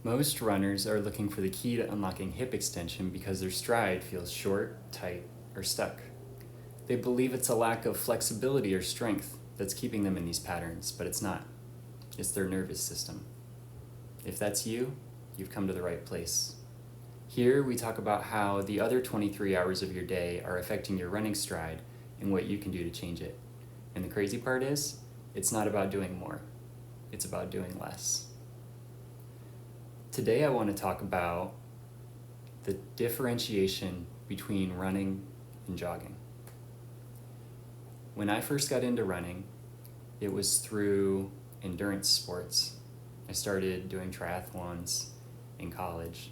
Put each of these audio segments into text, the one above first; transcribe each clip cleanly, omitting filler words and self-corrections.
Most runners are looking for the key to unlocking hip extension because their stride feels short, tight, or stuck. They believe it's a lack of flexibility or strength that's keeping them in these patterns, but it's not. It's their nervous system. If that's you, you've come to the right place. Here we talk about how the other 23 hours of your day are affecting your running stride and what you can do to change it. And the crazy part is, it's not about doing more. It's about doing less. Today I want to talk about the differentiation between running and jogging. When I first got into running, it was through endurance sports. I started doing triathlons in college.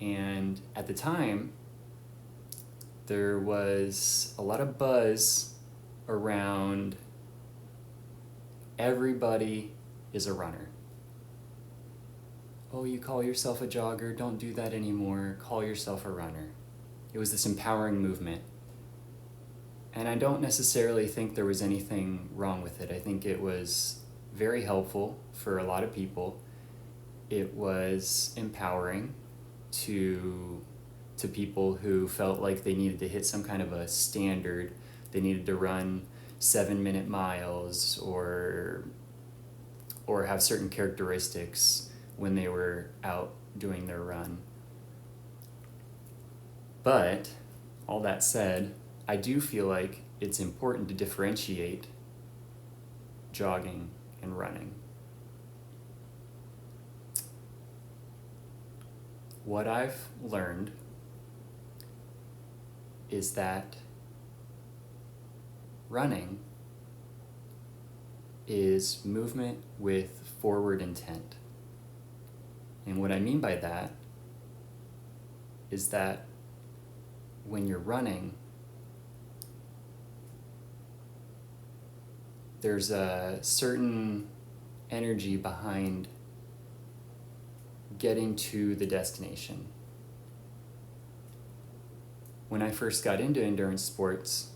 And at the time, there was a lot of buzz around everybody is a runner. Oh, you call yourself a jogger? Don't do that anymore. Call yourself a runner. It was this empowering movement. And I don't necessarily think there was anything wrong with it. I think it was very helpful for a lot of people. It was empowering to people who felt like they needed to hit some kind of a standard. They needed to run 7-minute miles or have certain characteristics when they were out doing their run. But all that said, I do feel like it's important to differentiate jogging and running. What I've learned is that running is movement with forward intent. And what I mean by that is that when you're running, there's a certain energy behind getting to the destination. When I first got into endurance sports,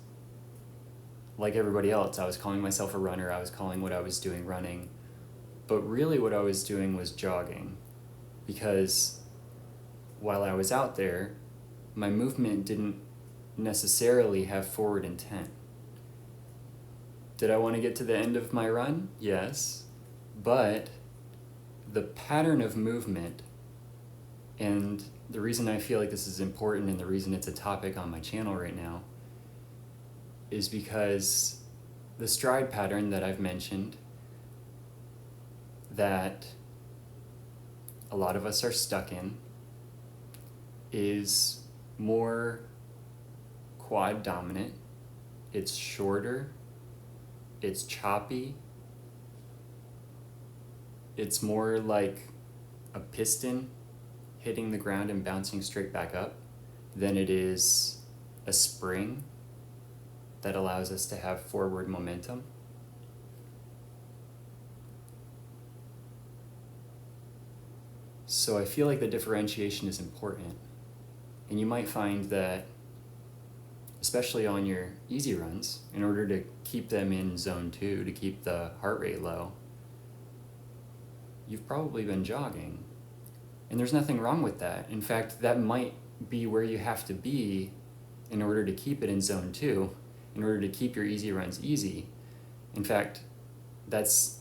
like everybody else, I was calling myself a runner. I was calling what I was doing running. But really what I was doing was jogging, because while I was out there, my movement didn't necessarily have forward intent. Did I want to get to the end of my run? Yes. But the pattern of movement, and the reason I feel like this is important and the reason it's a topic on my channel right now, is because the stride pattern that I've mentioned, that a lot of us are stuck in, is more quad dominant. It's shorter, it's choppy, it's more like a piston hitting the ground and bouncing straight back up than it is a spring that allows us to have forward momentum. So I feel like the differentiation is important. And you might find that, especially on your easy runs, in order to keep them in zone 2, to keep the heart rate low, you've probably been jogging. And there's nothing wrong with that. In fact, that might be where you have to be in order to keep it in zone 2, in order to keep your easy runs easy. In fact, that's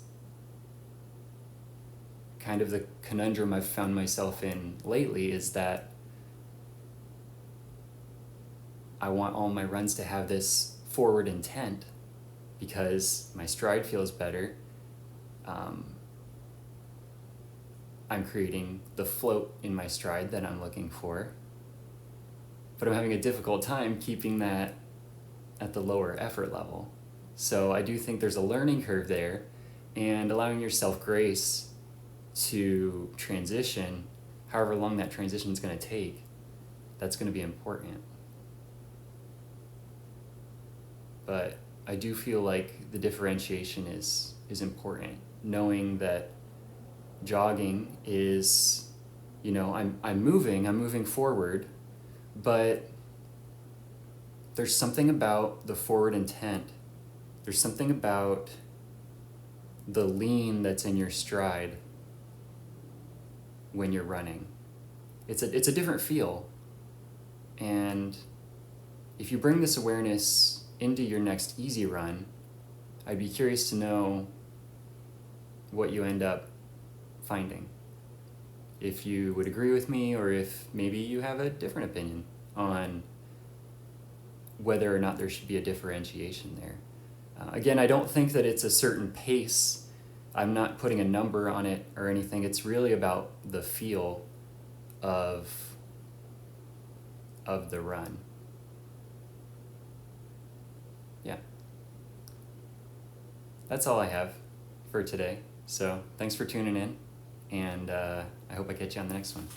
kind of the conundrum I've found myself in lately, is that I want all my runs to have this forward intent because my stride feels better. I'm creating the float in my stride that I'm looking for, but I'm having a difficult time keeping that at the lower effort level. So I do think there's a learning curve there, and allowing yourself grace to transition, however long that transition is going to take, that's going to be important. But I do feel like the differentiation is important, knowing that jogging is, I'm moving forward, but there's something about the forward intent. There's something about the lean that's in your stride when you're running. It's a different feel. And if you bring this awareness into your next easy run, I'd be curious to know what you end up finding. If you would agree with me, or if maybe you have a different opinion on whether or not there should be a differentiation there. Again, I don't think that it's a certain pace. I'm not putting a number on it or anything. It's really about the feel of the run. Yeah. That's all I have for today. So thanks for tuning in, and I hope I catch you on the next one.